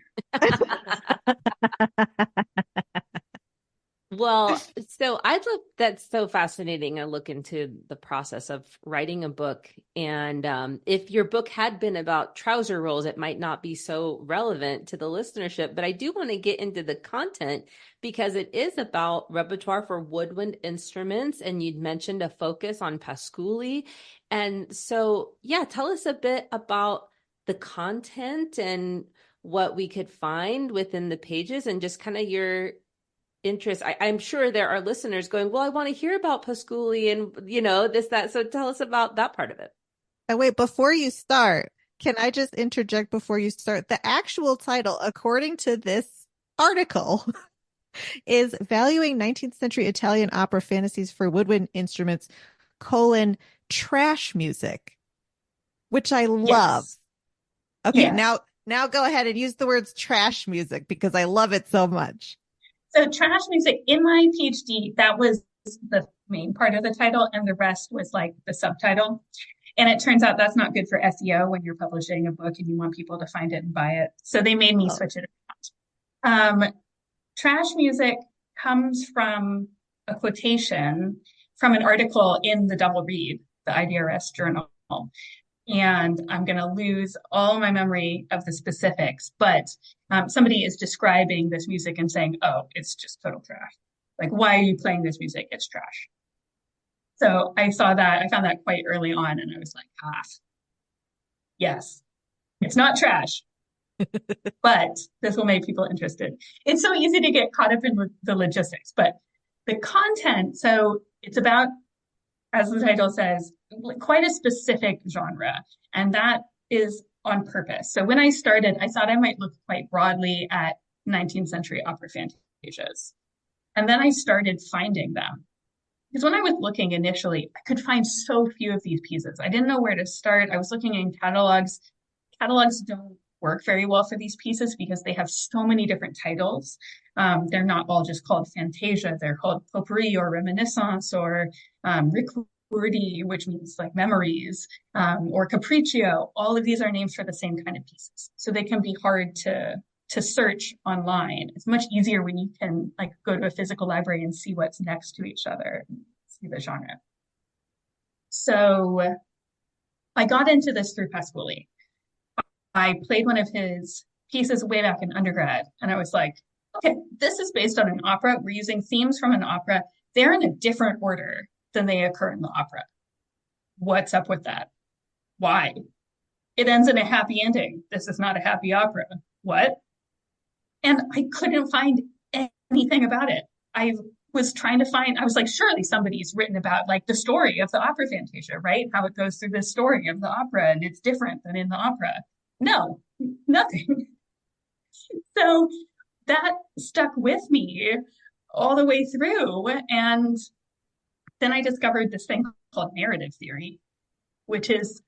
Well, so I love that's so fascinating. I look into the process of writing a book. And if your book had been about trouser rolls, it might not be so relevant to the listenership. But I do want to get into the content because it is about repertoire for woodwind instruments. And you'd mentioned a focus on Pasculi. And so, yeah, tell us a bit about the content and what we could find within the pages and just kind of your interest. I'm sure there are listeners going, well, I want to hear about Pasculi and, this, that. So tell us about that part of it. And wait, before you start, can I just interject before you start? The actual title, according to this article, is Valuing 19th Century Italian Opera Fantasies for Woodwind Instruments, trash music. which I love. Yes. Okay, Yes. now go ahead and use the words trash music because I love it so much. So trash music in my PhD, that was the main part of the title, and the rest was like the subtitle. And it turns out that's not good for SEO when you're publishing a book and you want people to find it and buy it. So they made me Oh, switch it around. Trash music comes from a quotation from an article in the Double Read, the IDRS journal. And I'm going to lose all my memory of the specifics, but somebody is describing this music and saying, oh, it's just total trash. Like, why are you playing this music? It's trash. So I found that quite early on, and I was like, yes, it's not trash, but this will make people interested. It's so easy to get caught up in the logistics, but the content, so it's about, as the title says, quite a specific genre, and that is on purpose. So when I started, I thought I might look quite broadly at 19th century opera fantasias. And then I started finding them. Because when I was looking initially, I could find so few of these pieces. I didn't know where to start. I was looking in catalogs. Catalogs don't work very well for these pieces because they have so many different titles. They're not all just called fantasia. They're called potpourri or reminiscence or ricordi, which means like memories, or capriccio. All of these are names for the same kind of pieces. So they can be hard to search online. It's much easier when you can like go to a physical library and see what's next to each other and see the genre. So I got into this through Pasquale. I played one of his pieces way back in undergrad, and I was like, okay, this is based on an opera. We're using themes from an opera. They're in a different order than they occur in the opera. What's up with that? Why? It ends in a happy ending. This is not a happy opera. What? And I couldn't find anything about it. I was like, surely somebody's written about like the story of the opera fantasia, right? How it goes through the story of the opera and it's different than in the opera. No, nothing. So that stuck with me all the way through. And then I discovered this thing called narrative theory, which is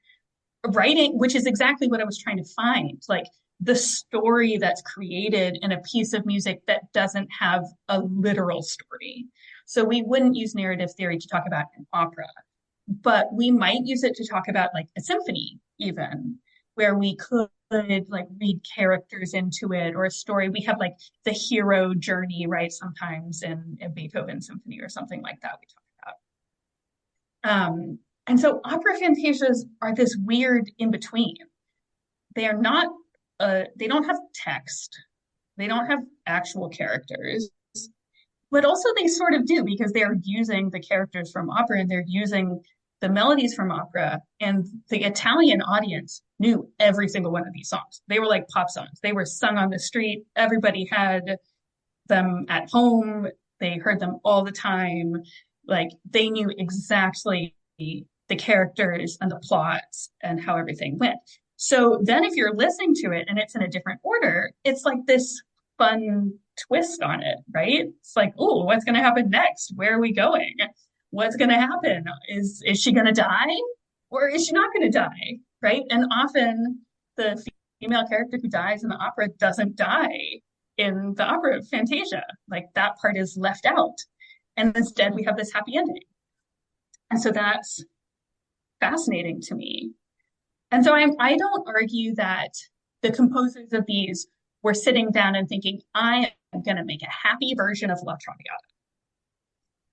exactly what I was trying to find. Like the story that's created in a piece of music that doesn't have a literal story. So we wouldn't use narrative theory to talk about an opera, but we might use it to talk about like a symphony even, where we could like read characters into it, or a story. We have like the hero journey, right? Sometimes in a Beethoven symphony or something like that we talk about. And so opera fantasias are this weird in between. They are not, they don't have text. They don't have actual characters, but also they sort of do because they're using the characters from opera and they're using the melodies from opera. And the Italian audience knew every single one of these songs. They were like pop songs. They were sung on the street. Everybody had them at home. They heard them all the time. Like they knew exactly the characters and the plots and how everything went. So then if you're listening to it and it's in a different order, it's like this fun twist on it, right? It's like, oh, what's going to happen next? Where are we going? What's going to happen? Is she going to die or is she not going to die? Right. And often the female character who dies in the opera doesn't die in the opera fantasia. Like that part is left out. And instead we have this happy ending. And so that's fascinating to me. And so I don't argue that the composers of these were sitting down and thinking, I am going to make a happy version of La Traviata.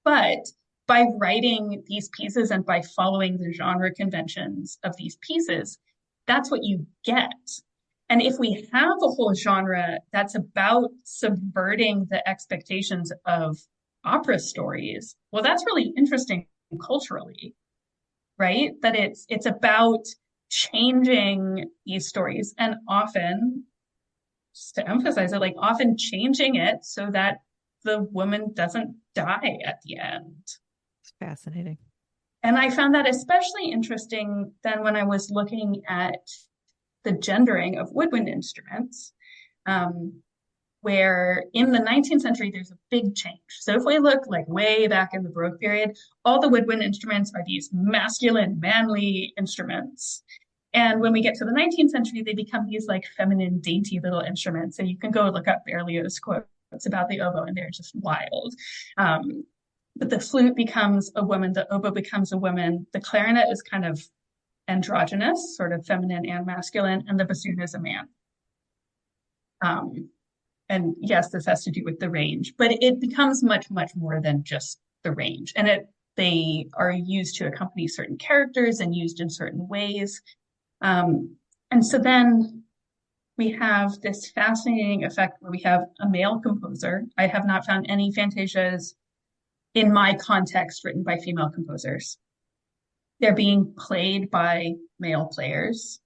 But by writing these pieces and by following the genre conventions of these pieces, that's what you get. And if we have a whole genre that's about subverting the expectations of opera stories, well, that's really interesting culturally, right? That it's about changing these stories and often, just to emphasize it, like often changing it so that the woman doesn't die at the end. It's fascinating. And I found that especially interesting then when I was looking at the gendering of woodwind instruments, where in the 19th century, there's a big change. So if we look like way back in the Baroque period, all the woodwind instruments are these masculine, manly instruments. And when we get to the 19th century, they become these like feminine, dainty little instruments. And you can go look up Berlioz quotes about the oboe, and they're just wild. But the flute becomes a woman, the oboe becomes a woman, the clarinet is kind of androgynous, sort of feminine and masculine, and the bassoon is a man. And yes, this has to do with the range, but it becomes much, much more than just the range. And they are used to accompany certain characters and used in certain ways. And so then we have this fascinating effect where we have a male composer. I have not found any fantasias in my context written by female composers. They're being played by male players.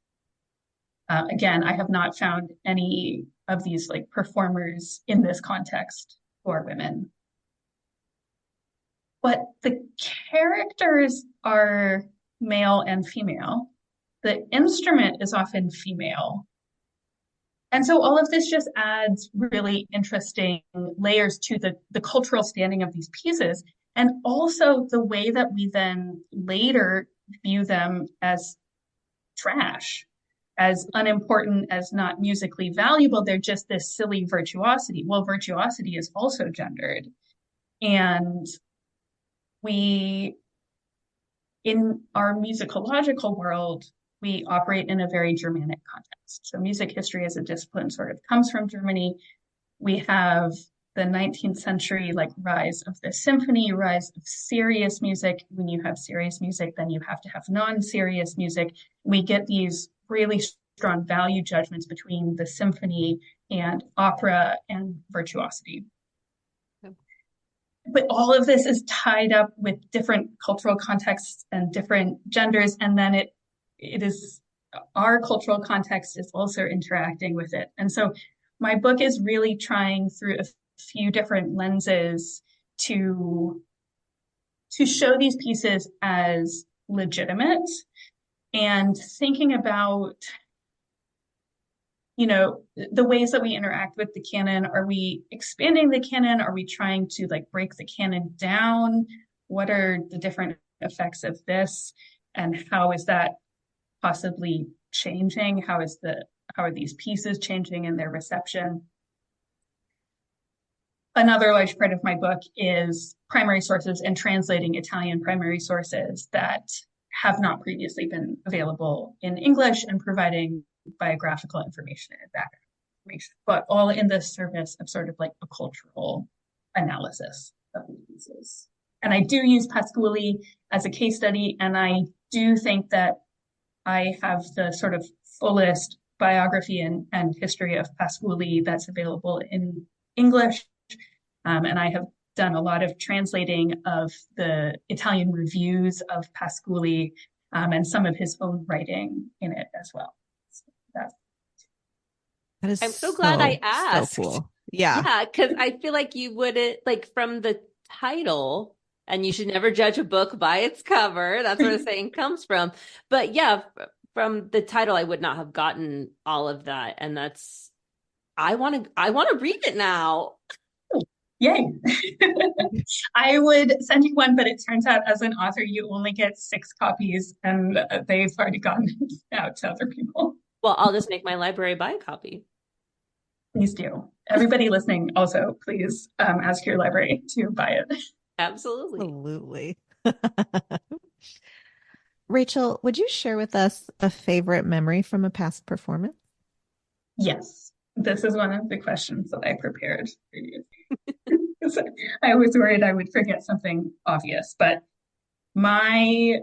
Again, I have not found any of these like performers in this context who are women. But the characters are male and female. The instrument is often female. And so all of this just adds really interesting layers to the cultural standing of these pieces, and also the way that we then later view them as trash, as unimportant, as not musically valuable. They're just this silly virtuosity. Well, virtuosity is also gendered. And we, in our musicological world, we operate in a very Germanic context. So music history as a discipline sort of comes from Germany. We have the 19th century like rise of the symphony, rise of serious music. When you have serious music, then you have to have non-serious music. We get these really strong value judgments between the symphony and opera and virtuosity. But all of this is tied up with different cultural contexts and different genders, and then it is, our cultural context is also interacting with it. And so my book is really trying through a few different lenses to show these pieces as legitimate, and thinking about, you know, the ways that we interact with the canon. Are we expanding the canon? Are we trying to like break the canon down? What are the different effects of this? And how is that possibly changing? How are these pieces changing in their reception? Another large part of my book is primary sources and translating Italian primary sources that have not previously been available in English, and providing biographical information and background information, but all in the service of sort of like a cultural analysis of these pieces. And I do use Pasculli as a case study, and I do think that I have the sort of fullest biography and history of Pasculli that's available in English. And I have done a lot of translating of the Italian reviews of Pasculli, and some of his own writing in it as well. So that is I'm so glad I asked. So cool. Yeah, because I feel like you wouldn't, like, from the title, and you should never judge a book by its cover. That's where the saying comes from. But yeah, from the title, I would not have gotten all of that. And that's, I want to read it now. Yay. I would send you one, but it turns out as an author, you only get 6 copies, and they've already gone out to other people. Well, I'll just make my library buy a copy. Please do. Everybody listening, also, please ask your library to buy it. Absolutely. Rachel, would you share with us a favorite memory from a past performance? Yes. This is one of the questions that I prepared for you. I was worried I would forget something obvious, but my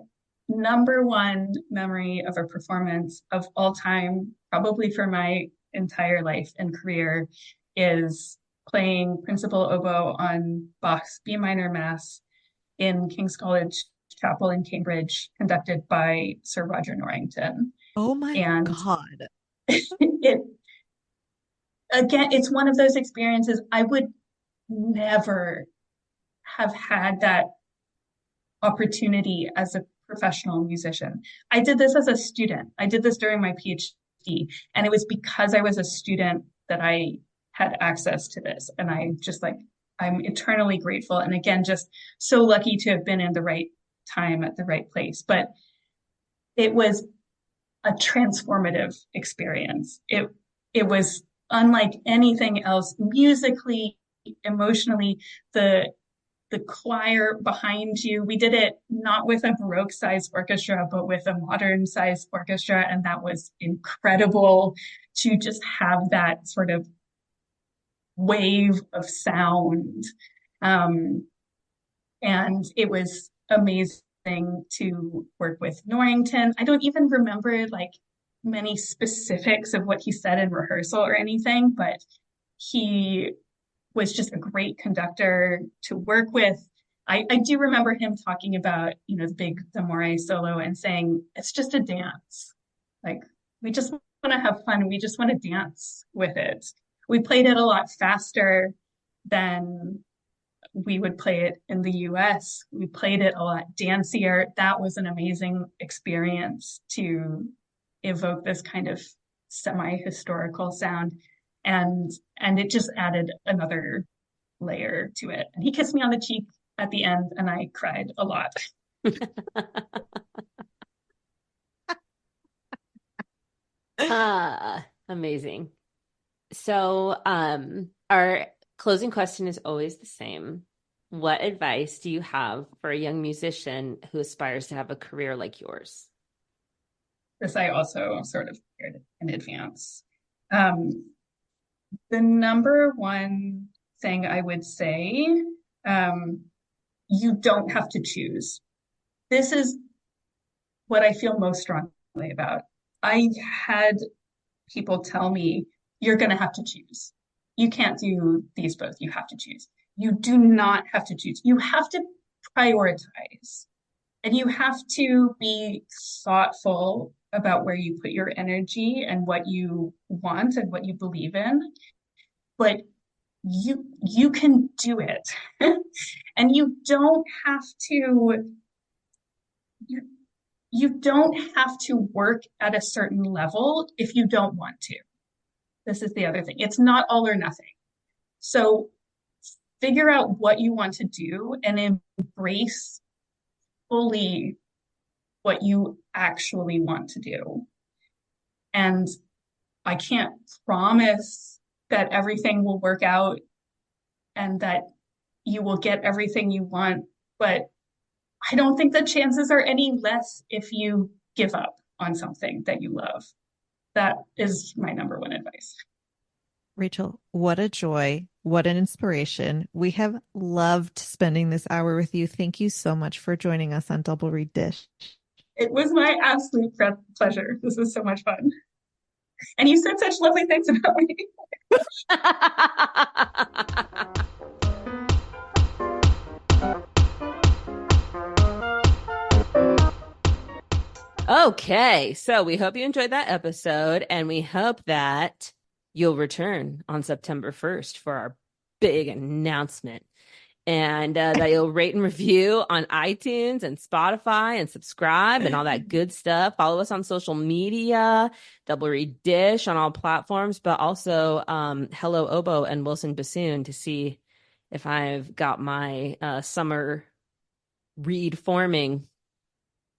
number one memory of a performance of all time, probably for my entire life and career, is playing principal oboe on Bach's B minor Mass in King's College Chapel in Cambridge, conducted by Sir Roger Norrington. Oh my God. Again, it's one of those experiences. I would never have had that opportunity as a professional musician. I did this as a student. I did this during my PhD, and it was because I was a student that I had access to this. And I'm eternally grateful. And again, just so lucky to have been in the right time at the right place. But it was a transformative experience. It was unlike anything else musically, emotionally, the choir behind you. We did it not with a Baroque sized orchestra, but with a modern sized orchestra. And that was incredible to just have that sort of wave of sound. And it was amazing to work with Norrington. I don't even remember like many specifics of what he said in rehearsal or anything, but he was just a great conductor to work with. I do remember him talking about, the Moray solo and saying, it's just a dance. Like, we just want to have fun. We just want to dance with it. We played it a lot faster than we would play it in the US. We played it a lot dancier. That was an amazing experience to evoke this kind of semi-historical sound. And it just added another layer to it. And he kissed me on the cheek at the end, and I cried a lot. Amazing. So, our closing question is always the same. What advice do you have for a young musician who aspires to have a career like yours? This I also sort of prepared in advance. The number one thing I would say, you don't have to choose. This is what I feel most strongly about. I had people tell me, you're going to have to choose. You can't do these both. You have to choose. You do not have to choose. You have to prioritize. And you have to be thoughtful about where you put your energy and what you want and what you believe in. But you can do it. And you don't have to work at a certain level if you don't want to. This is the other thing. It's not all or nothing. So figure out what you want to do and embrace fully what you actually want to do. And I can't promise that everything will work out and that you will get everything you want, but I don't think the chances are any less if you give up on something that you love. That is my number one advice. Rachel, what a joy. What an inspiration. We have loved spending this hour with you. Thank you so much for joining us on Double Reed Dish. It was my absolute pleasure. This was so much fun. And you said such lovely things about me. Okay, so we hope you enjoyed that episode, and we hope that you'll return on September 1st for our big announcement, and that you'll rate and review on iTunes and Spotify and subscribe and all that good stuff. Follow us on social media, Double Reed Dish on all platforms, but also Hello Oboe and Wilson Bassoon to see if I've got my summer reed forming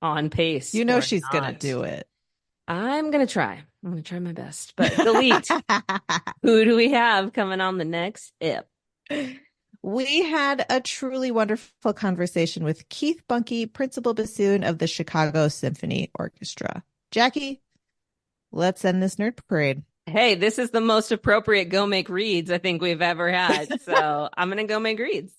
on pace. You know she's going to do it. I'm going to try. I'm going to try my best. But Delete, who do we have coming on the next ep? We had a truly wonderful conversation with Keith Bunke, principal bassoon of the Chicago Symphony Orchestra. Jackie, let's end this nerd parade. Hey, this is the most appropriate go make reeds I think we've ever had. So I'm going to go make reeds.